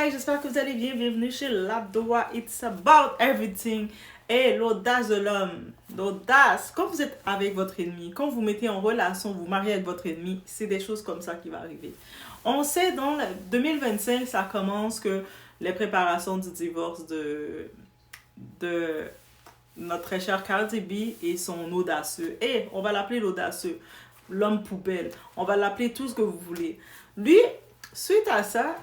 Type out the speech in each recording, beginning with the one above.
guys, j'espère que vous allez bien. Bienvenue chez Labdoa. It's about everything. Et l'audace de l'homme. L'audace. Quand vous êtes avec votre ennemi, quand vous mettez en relation, vous mariez avec votre ennemi, c'est des choses comme ça qui vont arriver. On sait dans 2025, ça commence que les préparations du divorce de notre très cher Cardi B et son audacieux. Et on va l'appeler l'audacieux, l'homme poubelle. On va l'appeler tout ce que vous voulez. Lui, suite à ça,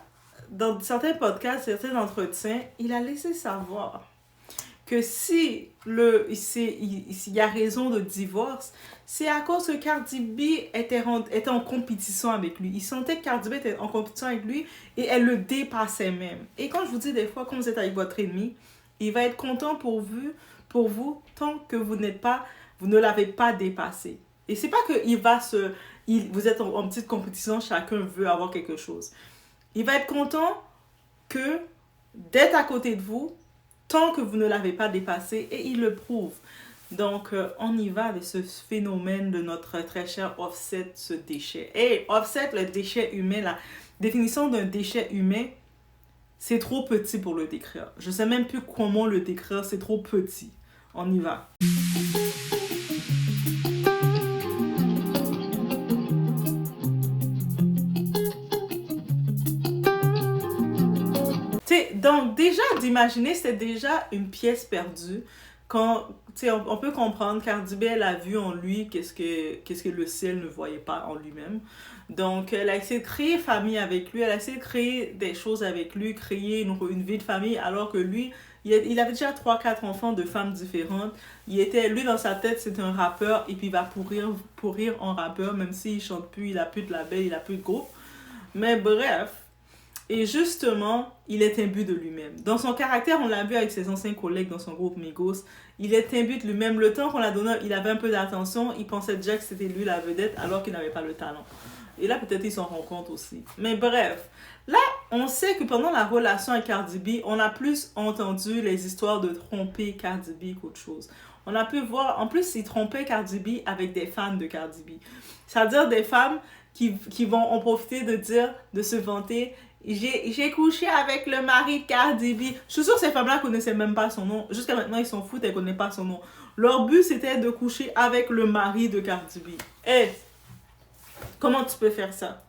dans certains podcasts, certains entretiens, il a laissé savoir que si il y a raison de divorce, c'est à cause que Cardi B était en compétition avec lui. Il sentait que Cardi B était en compétition avec lui et elle le dépassait même. Et quand je vous dis des fois, quand vous êtes avec votre ennemi, il va être content pour vous tant que vous ne l'avez pas dépassé. Et c'est pas que vous êtes en petite compétition, chacun veut avoir quelque chose. Il va être content d'être à côté de vous tant que vous ne l'avez pas dépassé et il le prouve. Donc, on y va de ce phénomène de notre très cher Offset, ce déchet. Et Offset, le déchet humain, la définition d'un déchet humain, c'est trop petit pour le décrire. Je sais même plus comment le décrire, c'est trop petit. On y va. Donc, déjà, d'imaginer, c'était déjà une pièce perdue. Quand, on peut comprendre, Cardi B, elle a vu en lui qu'est-ce que le ciel ne voyait pas en lui-même. Donc, elle a essayé de créer famille avec lui, elle a essayé de créer des choses avec lui, créer une vie de famille, alors que lui, il avait déjà 3-4 enfants de femmes différentes. Lui, dans sa tête, c'est un rappeur, et puis il va pourrir en rappeur, même s'il chante plus, il a plus de label, il a plus de groupe. Mais bref. Et justement, il est imbu de lui-même. Dans son caractère, on l'a vu avec ses anciens collègues dans son groupe Migos, il est imbu de lui-même. Le temps qu'on l'a donné, il avait un peu d'attention, il pensait déjà que c'était lui la vedette alors qu'il n'avait pas le talent. Et là, peut-être il s'en rend compte aussi. Mais bref, là, on sait que pendant la relation avec Cardi B, on a plus entendu les histoires de tromper Cardi B qu'autre chose. On a pu voir, en plus, il trompait Cardi B avec des fans de Cardi B. C'est-à-dire des femmes qui vont en profiter de se vanter. J'ai couché avec le mari de Cardi B. Je suis sûre que ces femmes-là ne connaissaient même pas son nom. Jusqu'à maintenant, ils s'en foutent, elles ne connaissent pas son nom. Leur but, c'était de coucher avec le mari de Cardi B. Comment tu peux faire ça?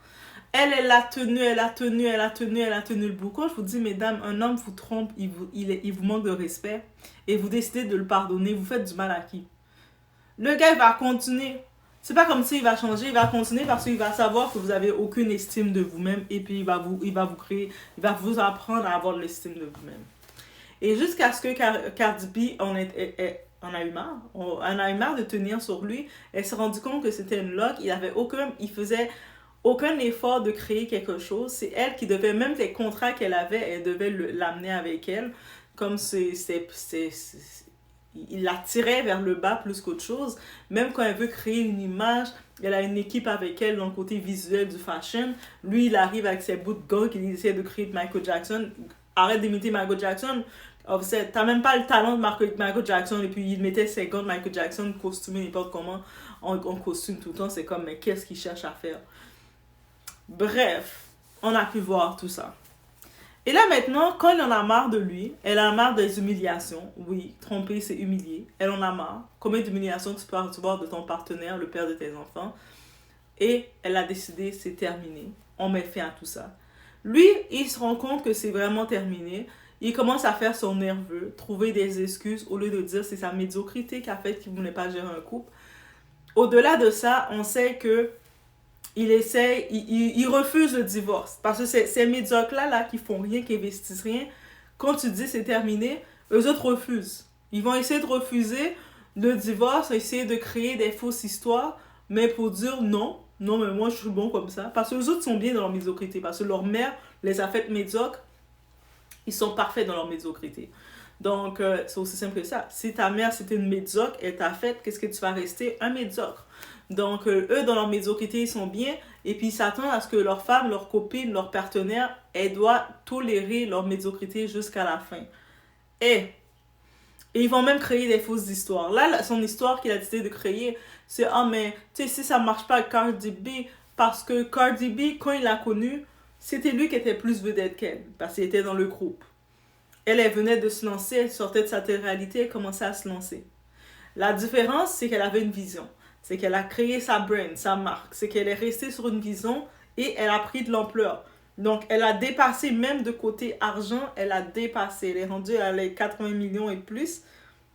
Elle l'a tenu le bout. Quand je vous dis, mesdames, un homme vous trompe, il vous manque de respect, et vous décidez de le pardonner, vous faites du mal à qui? Le gars, il va continuer. C'est pas comme s'il va changer, il va continuer parce qu'il va savoir que vous avez aucune estime de vous-même et puis il va vous apprendre à avoir de l'estime de vous-même. Et jusqu'à ce que Cardi B on a eu marre. On a eu marre de tenir sur lui. Elle s'est rendue compte que c'était une loque. Il faisait aucun effort de créer quelque chose. C'est elle qui devait, même les contrats qu'elle avait, elle devait l'amener avec elle. Comme il la tirait vers le bas plus qu'autre chose. Même quand elle veut créer une image, elle a une équipe avec elle dans le côté visuel du fashion. Lui, il arrive avec ses bouts de gants qu'il essaie de créer de Michael Jackson. Arrête d'imiter Michael Jackson. T'as même pas le talent de Michael Jackson. Et puis, il mettait ses gants de Michael Jackson costumés n'importe comment en costume tout le temps. C'est comme, mais qu'est-ce qu'il cherche à faire? Bref, on a pu voir tout ça. Et là maintenant, quand elle en a marre de lui, elle en a marre des humiliations. Oui, tromper, c'est humilier. Elle en a marre. Combien d'humiliations tu peux recevoir de ton partenaire, le père de tes enfants? Et elle a décidé, c'est terminé. On met fin à tout ça. Lui, il se rend compte que c'est vraiment terminé. Il commence à faire son nerveux, trouver des excuses au lieu de dire c'est sa médiocrité qui a fait qu'il ne voulait pas gérer un couple. Au-delà de ça, on sait que il refuse le divorce. Parce que ces médiocres-là qui font rien, qui investissent rien, quand tu dis c'est terminé, eux autres refusent. Ils vont essayer de refuser le divorce, essayer de créer des fausses histoires, mais pour dire non, mais moi je suis bon comme ça. Parce que les autres sont bien dans leur médiocrité. Parce que leur mère les a faites médiocres, ils sont parfaits dans leur médiocrité. Donc, c'est aussi simple que ça. Si ta mère c'était une médiocre, elle t'a fait, qu'est-ce que tu vas rester? Un médiocre. Donc, eux, dans leur médiocrité, ils sont bien. Et puis, ils s'attendent à ce que leur femme, leur copine, leur partenaire, elle doit tolérer leur médiocrité jusqu'à la fin. Et ils vont même créer des fausses histoires. Là, son histoire qu'il a décidé de créer, c'est « Ah, mais, tu sais, si ça marche pas avec Cardi B, parce que Cardi B, quand il l'a connue, c'était lui qui était plus vedette qu'elle, parce qu'il était dans le groupe. Elle venait de se lancer, elle sortait de sa télé-réalité, elle commençait à se lancer. La différence, c'est qu'elle avait une vision. C'est qu'elle a créé sa brand, sa marque. C'est qu'elle est restée sur une vision et elle a pris de l'ampleur. Donc, elle a dépassé, même de côté argent, elle a dépassé. Elle est rendue à les 80 millions et plus.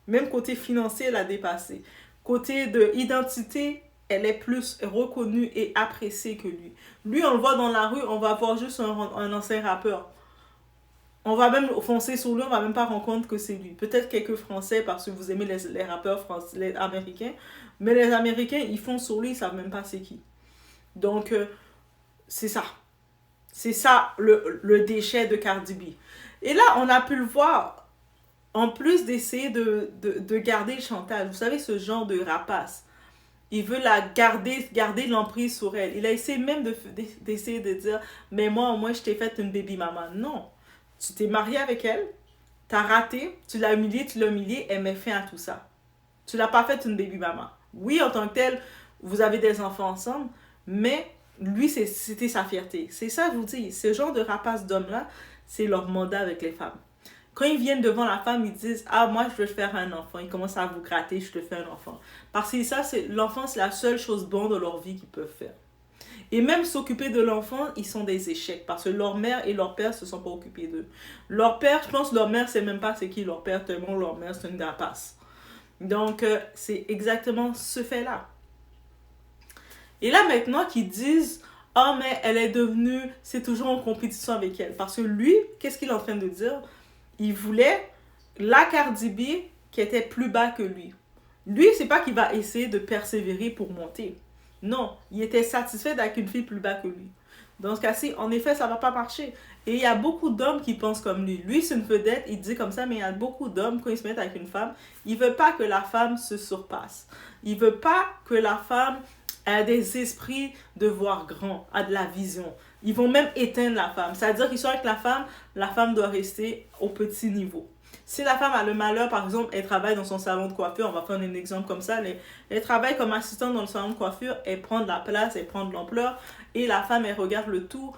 Même côté financier, elle a dépassé. Côté de identité, elle est plus reconnue et appréciée que lui. Lui, on le voit dans la rue, on va voir juste un ancien rappeur. On va même foncer sur lui, on va même pas rendre compte que c'est lui. Peut-être quelques Français parce que vous aimez les rappeurs français, les Américains, mais les Américains, ils font sur lui, ils savent même pas c'est qui. Donc, c'est ça. C'est ça le déchet de Cardi B. Et là, on a pu le voir, en plus d'essayer de garder le chantage. Vous savez, ce genre de rapace. Il veut garder l'emprise sur elle. Il a essayé même d'essayer de dire, mais moi, au moins, je t'ai fait une baby mama. Non. Tu t'es marié avec elle, t'as raté, tu l'as humiliée, elle met fin à tout ça. Tu l'as pas fait une baby mama. Oui, en tant que tel, vous avez des enfants ensemble, mais lui, c'était sa fierté. C'est ça, je vous dis, ce genre de rapace d'hommes-là, c'est leur mandat avec les femmes. Quand ils viennent devant la femme, ils disent « Ah, moi, je veux faire un enfant. » Ils commencent à vous gratter, je te fais un enfant. Parce que ça, l'enfant, c'est la seule chose bonne de leur vie qu'ils peuvent faire. Et même s'occuper de l'enfant, ils sont des échecs. Parce que leur mère et leur père ne se sont pas occupés d'eux. Leur père, je pense leur mère ne sait même pas c'est qui leur père, tellement leur mère, c'est une rapace. Donc, c'est exactement ce fait-là. Et là, maintenant, qu'ils disent « Ah, mais elle est devenue... C'est toujours en compétition avec elle. » Parce que lui, qu'est-ce qu'il est en train de dire? Il voulait la Cardi B qui était plus bas que lui. Lui, c'est pas qu'il va essayer de persévérer pour monter. Non, il était satisfait d'avec une fille plus bas que lui. Dans ce cas-ci, en effet, ça va pas marcher. Et il y a beaucoup d'hommes qui pensent comme lui. Lui, c'est une vedette, il dit comme ça, mais il y a beaucoup d'hommes, quand ils se mettent avec une femme, ils veulent pas que la femme se surpasse. Ils veulent pas que la femme ait des esprits de voir grand, a de la vision. Ils vont même éteindre la femme. C'est-à-dire qu'ils sont avec la femme doit rester au petit niveau. Si la femme a le malheur, par exemple, elle travaille dans son salon de coiffure, on va prendre un exemple comme ça, elle travaille comme assistante dans le salon de coiffure, elle prend de la place, elle prend de l'ampleur, et la femme, elle regarde le tout,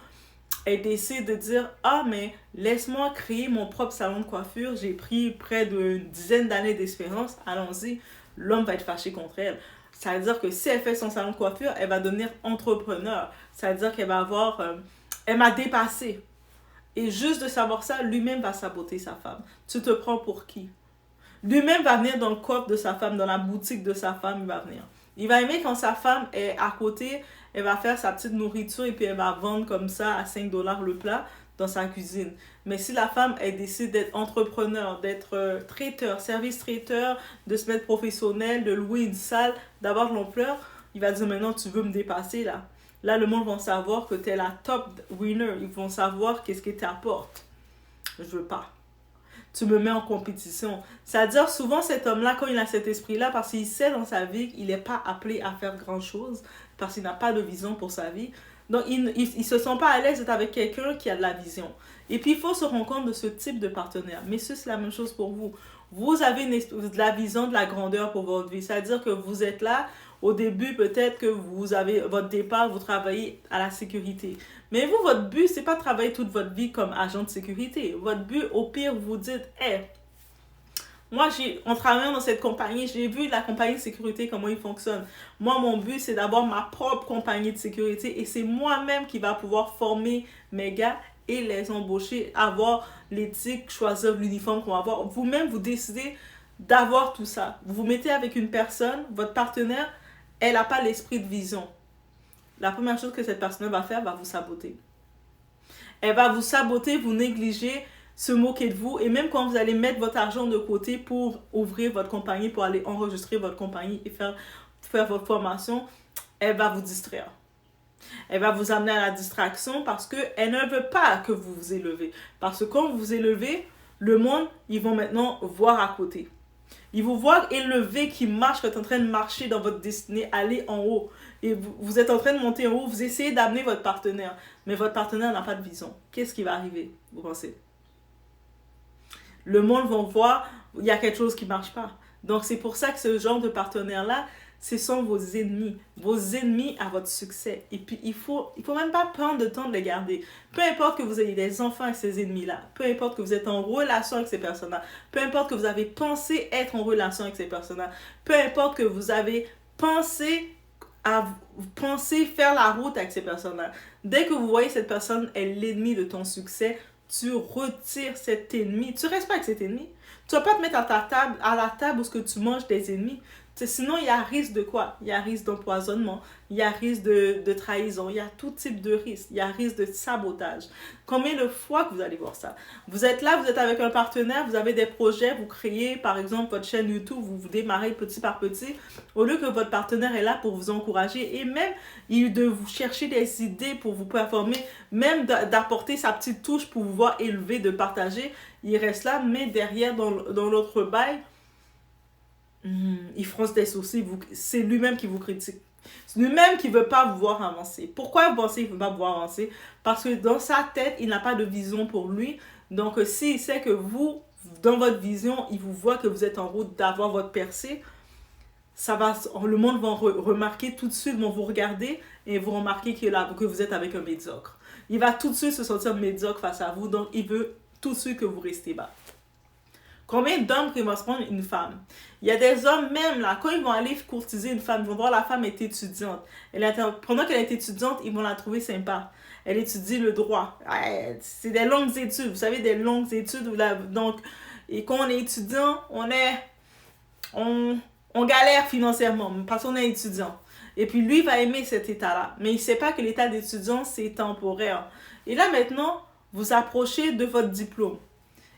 elle décide de dire « Ah, mais laisse-moi créer mon propre salon de coiffure, j'ai pris près d'une dizaine d'années d'expérience, allons-y. » L'homme va être fâché contre elle. Ça veut dire que si elle fait son salon de coiffure, elle va devenir entrepreneur. Ça veut dire qu'elle va avoir... elle m'a dépassé. Et juste de savoir ça, lui-même va saboter sa femme. Tu te prends pour qui? Lui-même va venir dans le coffre de sa femme, dans la boutique de sa femme, il va venir. Il va aimer quand sa femme est à côté, elle va faire sa petite nourriture et puis elle va vendre comme ça à 5 $ le plat dans sa cuisine. Mais si la femme, elle décide d'être entrepreneur, d'être traiteur, service traiteur, de se mettre professionnel, de louer une salle, d'avoir de l'ampleur, il va dire maintenant tu veux me dépasser là. Là, le monde va savoir que tu es la top winner. Ils vont savoir qu'est-ce que tu apportes. Je veux pas. Tu me mets en compétition. C'est-à-dire, souvent, cet homme-là, quand il a cet esprit-là, parce qu'il sait dans sa vie qu'il n'est pas appelé à faire grand-chose, parce qu'il n'a pas de vision pour sa vie, donc il ne se sent pas à l'aise d'être avec quelqu'un qui a de la vision. Et puis, il faut se rendre compte de ce type de partenaire. Mais c'est la même chose pour vous. Vous avez de la vision, de la grandeur pour votre vie. C'est-à-dire que vous êtes là. Au début, peut-être que vous avez votre départ, vous travaillez à la sécurité. Mais vous, votre but, c'est pas de travailler toute votre vie comme agent de sécurité. Votre but, au pire, vous dites, hey, moi, en travaillant dans cette compagnie, j'ai vu la compagnie de sécurité, comment il fonctionne. Moi, mon but, c'est d'avoir ma propre compagnie de sécurité et c'est moi-même qui va pouvoir former mes gars et les embaucher, avoir l'éthique, choisir l'uniforme qu'on va avoir. Vous-même, vous décidez d'avoir tout ça. Vous vous mettez avec une personne, votre partenaire, elle n'a pas l'esprit de vision. La première chose que cette personne va faire, va vous saboter. Elle va vous saboter, vous négliger, se moquer de vous. Et même quand vous allez mettre votre argent de côté pour ouvrir votre compagnie, pour aller enregistrer votre compagnie et faire votre formation, elle va vous distraire. Elle va vous amener à la distraction parce qu'elle ne veut pas que vous vous élevez. Parce que quand vous vous élevez, le monde, ils vont maintenant voir à côté. Ils vous voient élevé, qui marche, que vous êtes en train de marcher dans votre destinée, aller en haut. Et vous êtes en train de monter en haut, vous essayez d'amener votre partenaire. Mais votre partenaire n'a pas de vision. Qu'est-ce qui va arriver, vous pensez? Le monde va voir, il y a quelque chose qui ne marche pas. Donc c'est pour ça que ce genre de partenaire-là, ce sont vos ennemis à votre succès. Et puis, il faut même pas prendre le temps de les garder. Peu importe que vous ayez des enfants avec ces ennemis-là, peu importe que vous êtes en relation avec ces personnes-là, peu importe que vous avez pensé être en relation avec ces personnes-là, peu importe que vous avez pensé faire la route avec ces personnes-là. Dès que vous voyez cette personne est l'ennemi de ton succès, tu retires cet ennemi. Tu restes pas avec cet ennemi. Tu vas pas te mettre à la table où ce que tu manges des ennemis. Sinon, il y a risque de quoi? Il y a risque d'empoisonnement, il y a risque de trahison, il y a tout type de risque, il y a risque de sabotage. Combien de fois que vous allez voir ça? Vous êtes là, vous êtes avec un partenaire, vous avez des projets, vous créez par exemple votre chaîne YouTube, vous démarrez petit par petit, au lieu que votre partenaire est là pour vous encourager et même de vous chercher des idées pour vous performer, même d'apporter sa petite touche pour vous voir élever, de partager, il reste là, mais derrière dans l'autre bail, il fronce des sourcils, c'est lui-même qui vous critique. C'est lui-même qui ne veut pas vous voir avancer. Pourquoi vous pensez qu'il ne veut pas vous voir avancer? Parce que dans sa tête, il n'a pas de vision pour lui. Donc, s'il sait que vous, dans votre vision, il vous voit que vous êtes en route d'avoir votre percée, le monde va remarquer tout de suite, vont vous regarder et vous remarquer que vous êtes avec un médiocre. Il va tout de suite se sentir médiocre face à vous, donc il veut tout de suite que vous restez bas. Combien d'hommes qui vont se prendre une femme? Il y a des hommes même là, quand ils vont aller courtiser une femme, ils vont voir la femme est étudiante. Pendant qu'elle est étudiante, ils vont la trouver sympa. Elle étudie le droit. C'est des longues études, vous savez, des longues études. Donc, et quand on est étudiant, on galère financièrement parce qu'on est étudiant. Et puis lui, il va aimer cet état-là. Mais il ne sait pas que l'état d'étudiant, c'est temporaire. Et là maintenant, vous approchez de votre diplôme.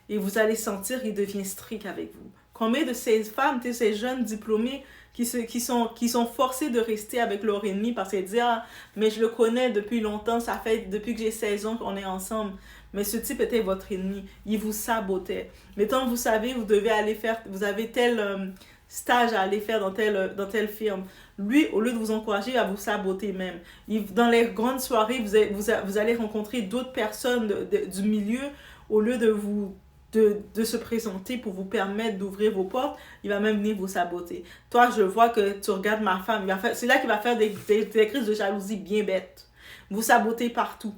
Et vous allez sentir qu'il devient strict avec vous. Combien de ces femmes, de ces jeunes diplômés qui sont forcés de rester avec leur ennemi parce qu'ils disent « Ah, mais je le connais depuis longtemps, ça fait depuis que j'ai 16 ans qu'on est ensemble. » Mais ce type était votre ennemi. Il vous sabotait. Mais tant que vous savez, vous avez tel stage à aller faire dans telle firme. Lui, au lieu de vous encourager, il va vous saboter même. Dans les grandes soirées, vous allez rencontrer d'autres personnes du milieu. Au lieu de se présenter pour vous permettre d'ouvrir vos portes, il va même venir vous saboter. Toi, je vois que tu regardes ma femme, c'est là qu'il va faire des crises de jalousie bien bêtes. Vous sabotez partout.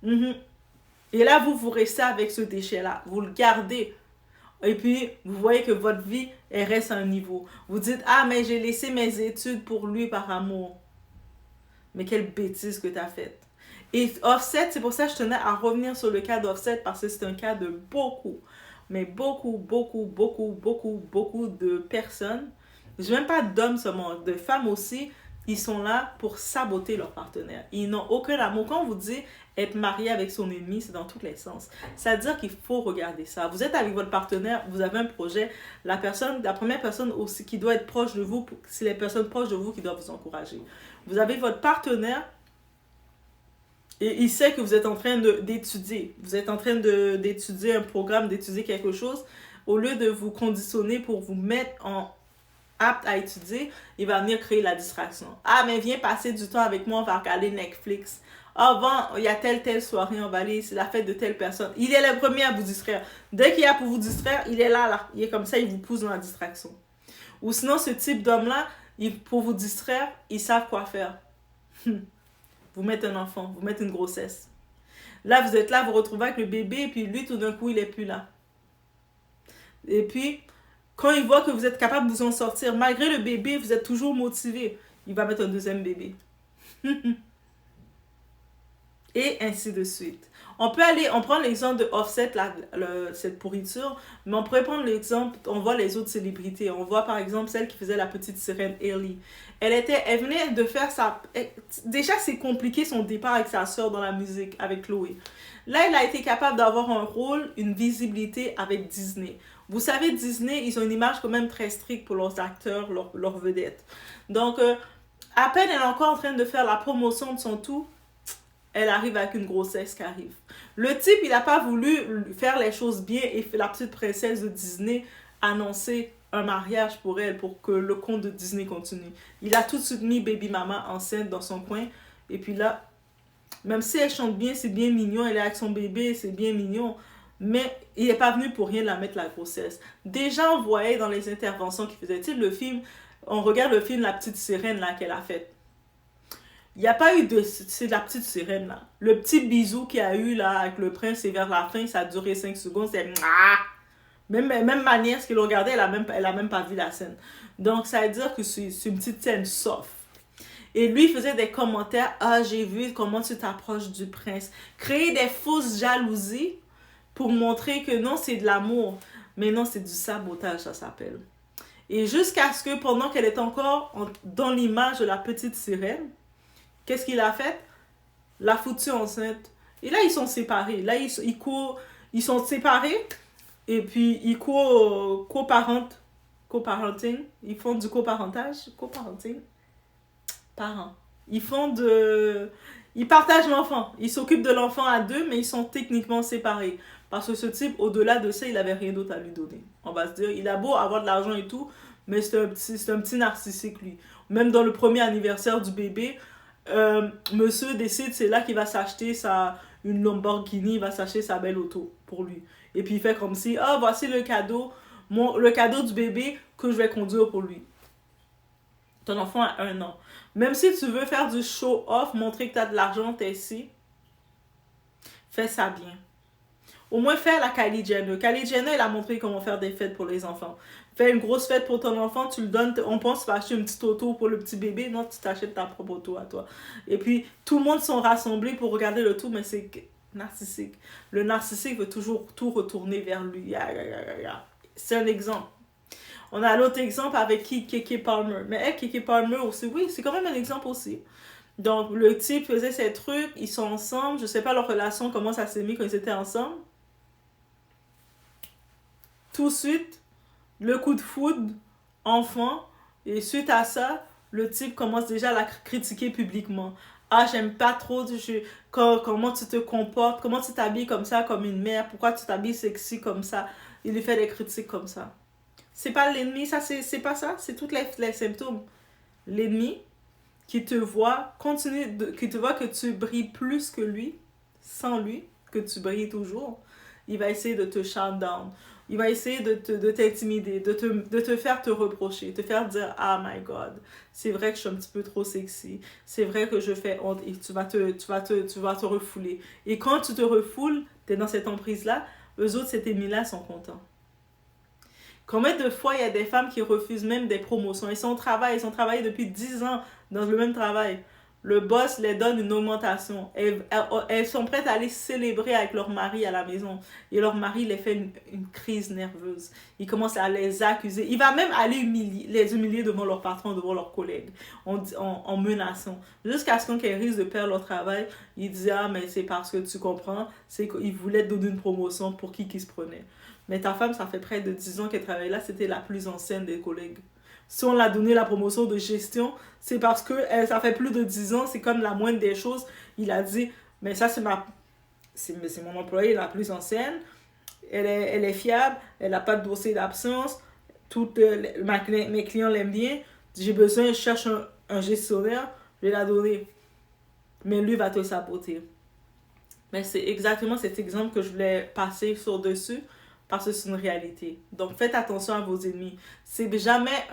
Et là, vous restez avec ce déchet-là. Vous le gardez. Et puis, vous voyez que votre vie, elle reste à un niveau. Vous dites, ah, mais j'ai laissé mes études pour lui par amour. Mais quelle bêtise que tu as faite. Et Offset, c'est pour ça que je tenais à revenir sur le cas d'Offset parce que c'est un cas de beaucoup de personnes. Je ne dis même pas d'hommes seulement, de femmes aussi. Ils sont là pour saboter leur partenaire. Ils n'ont aucun amour. Quand on vous dit être marié avec son ennemi, c'est dans tous les sens. C'est-à-dire qu'il faut regarder ça. Vous êtes avec votre partenaire, vous avez un projet. La première personne aussi qui doit être proche de vous, c'est les personnes proches de vous qui doivent vous encourager. Vous avez votre partenaire et il sait que vous êtes en train d'étudier. Vous êtes en train d'étudier un programme, d'étudier quelque chose. Au lieu de vous conditionner pour vous mettre apte à étudier, il va venir créer la distraction. Ah, mais viens passer du temps avec moi, on va regarder Netflix. Ah, il y a telle soirée, on va aller, c'est la fête de telle personne. Il est le premier à vous distraire. Dès qu'il y a pour vous distraire, il est là. Il est comme ça, il vous pousse dans la distraction. Ou sinon, ce type d'homme-là, pour vous distraire, ils savent quoi faire. Vous mettez un enfant, vous mettez une grossesse. Là, vous êtes là, vous retrouvez avec le bébé, et puis lui, tout d'un coup, il n'est plus là. Et puis, quand il voit que vous êtes capable de vous en sortir, malgré le bébé, vous êtes toujours motivé. Il va mettre un deuxième bébé. Et ainsi de suite. On prend l'exemple de Offset, cette pourriture, mais on pourrait prendre l'exemple, on voit les autres célébrités. On voit par exemple celle qui faisait la petite sirène, Hailey. Elle venait de faire déjà, c'est compliqué son départ avec sa soeur dans la musique, avec Chloé. Là, elle a été capable d'avoir un rôle, une visibilité avec Disney. Vous savez, Disney, ils ont une image quand même très stricte pour leurs acteurs, leurs vedettes. Donc, à peine elle est encore en train de faire la promotion de son tout, elle arrive avec une grossesse qui arrive. Le type, il n'a pas voulu faire les choses bien et la petite princesse de Disney annoncer un mariage pour elle, pour que le conte de Disney continue. Il a tout de suite mis Baby Mama enceinte dans son coin. Et puis là, même si elle chante bien, c'est bien mignon. Elle est avec son bébé, c'est bien mignon. Mais il n'est pas venu pour rien la mettre la grossesse. Déjà, on voyait dans les interventions qu'il faisait. Tu sais, le film, On regarde le film La Petite Sirène, là, qu'elle a fait. Il n'y a pas eu de... C'est la petite sirène, là. Le petit bisou qu'il y a eu, là, avec le prince, et vers la fin, ça a duré 5 secondes. C'est... Même manière, ce qu'il regardait, elle a même pas vu la scène. Donc, ça veut dire que c'est une petite scène soft. Et lui, il faisait des commentaires. Ah, j'ai vu comment tu t'approches du prince. Créer des fausses jalousies pour montrer que non, c'est de l'amour. Mais non, c'est du sabotage, ça s'appelle. Et jusqu'à ce que, pendant qu'elle est encore dans l'image de la petite sirène, qu'est-ce qu'il a fait? L'a foutue enceinte. Et là, ils sont séparés. Là, ils courent, ils sont séparés. Et puis, ils courent coparenting. Ils font du coparentage. Coparenting. Parents. Ils font de... Ils partagent l'enfant. Ils s'occupent de l'enfant à deux, mais ils sont techniquement séparés. Parce que ce type, au-delà de ça, il n'avait rien d'autre à lui donner. On va se dire, il a beau avoir de l'argent et tout, mais c'est un petit narcissique, lui. Même dans le premier anniversaire du bébé, monsieur décide, c'est là qu'il va s'acheter une Lamborghini, il va s'acheter sa belle auto pour lui. Et puis il fait comme si, ah, voici le cadeau, le cadeau du bébé que je vais conduire pour lui. Ton enfant a 1 an. Même si tu veux faire du show-off, montrer que tu as de l'argent, t'es ici, fais ça bien. Au moins, fais la Kylie Jenner. Kylie Jenner, elle a montré comment faire des fêtes pour les enfants. Fais une grosse fête pour ton enfant, tu le donnes, on pense que tu vas acheter une petite auto pour le petit bébé. Non, tu t'achètes ta propre auto à toi. Et puis, tout le monde sont rassemblés pour regarder le tout, mais c'est narcissique. Le narcissique veut toujours tout retourner vers lui. C'est un exemple. On a l'autre exemple avec Keke Palmer. Mais elle, Keke Palmer aussi, oui, c'est quand même un exemple aussi. Donc, le type faisait ses trucs, ils sont ensemble. Je sais pas leur relation, comment ça s'est mis quand ils étaient ensemble. Tout de suite, le coup de foudre, enfant. Et suite à ça, le type commence déjà à la critiquer publiquement. Ah, j'aime pas trop comment tu te comportes, comment tu t'habilles comme ça, comme une mère, pourquoi tu t'habilles sexy comme ça. Il lui fait des critiques comme ça. C'est pas l'ennemi, ça, c'est pas ça, c'est tous les symptômes. L'ennemi qui te voit, qui te voit que tu brilles plus que lui, sans lui, que tu brilles toujours, il va essayer de te shut down. Il va essayer de t'intimider, de te faire te reprocher, te faire dire ah my god, c'est vrai que je suis un petit peu trop sexy, c'est vrai que je fais honte et tu vas te refouler. Et quand tu te refoules, tu es dans cette emprise-là, eux autres, ces ennemis-là sont contents. Combien de fois il y a des femmes qui refusent même des promotions? Ils ont travaillé depuis 10 ans dans le même travail. Le boss les donne une augmentation. Elles sont prêtes à aller célébrer avec leur mari à la maison. Et leur mari les fait une crise nerveuse. Il commence à les accuser. Il va même aller les humilier devant leur patron, devant leurs collègues, en menaçant. Jusqu'à ce qu'elles risquent de perdre leur travail, il dit ah mais c'est parce que tu comprends, c'est qu'il voulait te donner une promotion pour qui se prenait. Mais ta femme, ça fait près de 10 ans qu'elle travaille là, c'était la plus ancienne des collègues. Si on l'a donné la promotion de gestion, c'est parce que ça fait plus de 10 ans, c'est comme la moindre des choses. Il a dit, mais ça c'est mon employée la plus ancienne, elle est fiable, elle n'a pas de dossier d'absence, mes clients l'aiment bien, j'ai besoin, je cherche un gestionnaire, je vais la donner. Mais lui va te saboter. Mais c'est exactement cet exemple que je voulais passer sur-dessus. Parce que c'est une réalité. Donc, faites attention à vos ennemis. C'est jamais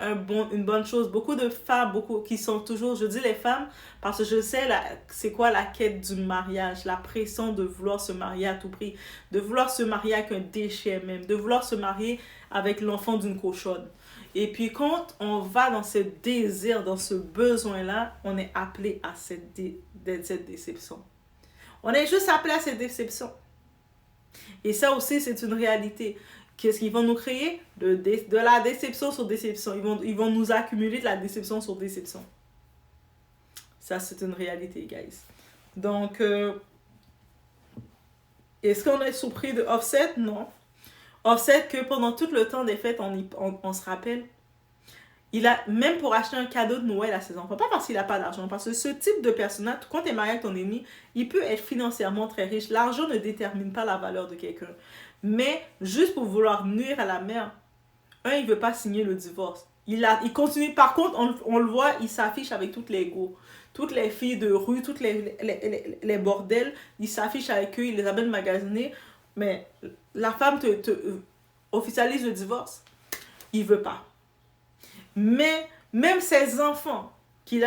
une bonne chose. Beaucoup de femmes, qui sont toujours... Je dis les femmes parce que je sais c'est quoi la quête du mariage. La pression de vouloir se marier à tout prix. De vouloir se marier avec un déchet même. De vouloir se marier avec l'enfant d'une cochonne. Et puis, quand on va dans ce désir, dans ce besoin-là, on est appelé à cette déception. On est juste appelé à cette déception. Et ça aussi, c'est une réalité. Qu'est-ce qu'ils vont nous créer? De la déception sur déception. Ils vont nous accumuler de la déception sur déception. Ça, c'est une réalité, guys. Donc, est-ce qu'on est surpris de Offset? Non. Offset, que pendant tout le temps des fêtes, on se rappelle, il a, même pour acheter un cadeau de Noël à ses enfants, pas parce qu'il n'a pas d'argent, parce que ce type de personnage, quand tu es marié avec ton ennemi, il peut être financièrement très riche. L'argent ne détermine pas la valeur de quelqu'un. Mais juste pour vouloir nuire à la mère, il ne veut pas signer le divorce. Il continue. Par contre, on le voit, il s'affiche avec toutes les go. Toutes les filles de rue, toutes les bordels, il s'affiche avec eux, il les amène magasiner. Mais la femme officialise le divorce. Il ne veut pas. Mais Même ses enfants, il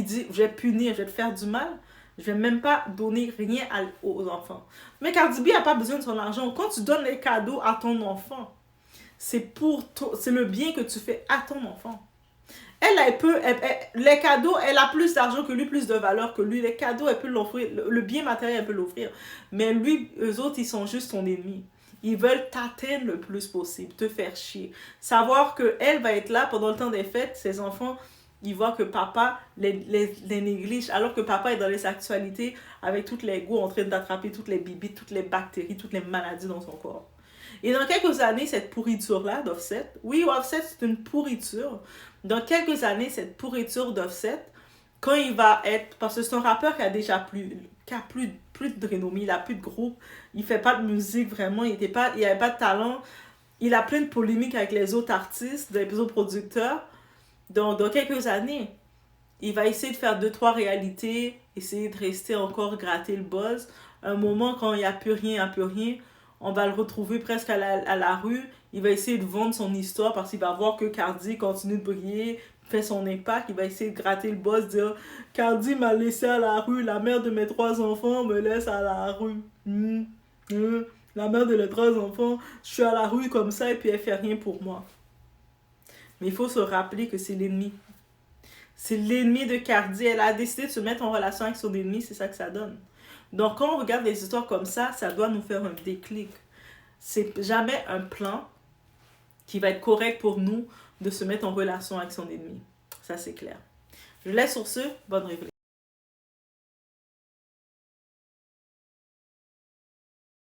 dit, je vais punir, je vais te faire du mal, je vais même pas donner rien aux enfants. Mais Cardi B n'a pas besoin de son argent. Quand tu donnes les cadeaux à ton enfant, c'est c'est le bien que tu fais à ton enfant. Les cadeaux, elle a plus d'argent que lui, plus de valeur que lui. Les cadeaux, elle peut l'offrir. Le bien matériel, elle peut l'offrir. Mais lui, eux autres, ils sont juste ton ennemi. Ils veulent t'atteindre le plus possible, te faire chier. Savoir qu'elle va être là pendant le temps des fêtes, ses enfants, ils voient que papa les néglige, alors que papa est dans les actualités avec toutes les goûts en train d'attraper toutes les bibites, toutes les bactéries, toutes les maladies dans son corps. Et dans quelques années, cette pourriture-là d'Offset, oui, Offset, c'est une pourriture. Dans quelques années, cette pourriture d'Offset, quand il va être... Parce que c'est un rappeur qui a déjà plus de renommée, il a plus de groupe, il fait pas de musique vraiment, il avait pas de talent, il a plein de polémiques avec les autres artistes, les autres producteurs. Donc, dans quelques années, il va essayer de faire 2-3 réalités, essayer de rester encore gratter le buzz. Un moment, quand il n'y a plus rien, on va le retrouver presque à la rue. Il va essayer de vendre son histoire parce qu'il va voir que Cardi continue de briller, fait son impact. Il va essayer de gratter le boss, dire Cardi m'a laissé à la rue, la mère de mes 3 enfants me laisse à la rue. La mère de mes 3 enfants, je suis à la rue comme ça et puis elle fait rien pour moi. Mais il faut se rappeler que c'est l'ennemi. C'est l'ennemi de Cardi. Elle a décidé de se mettre en relation avec son ennemi, c'est ça que ça donne. Donc quand on regarde des histoires comme ça doit nous faire un déclic. C'est jamais un plan qui va être correct pour nous de se mettre en relation avec son ennemi. Ça, c'est clair. Je laisse sur ce. Bonne réflexion.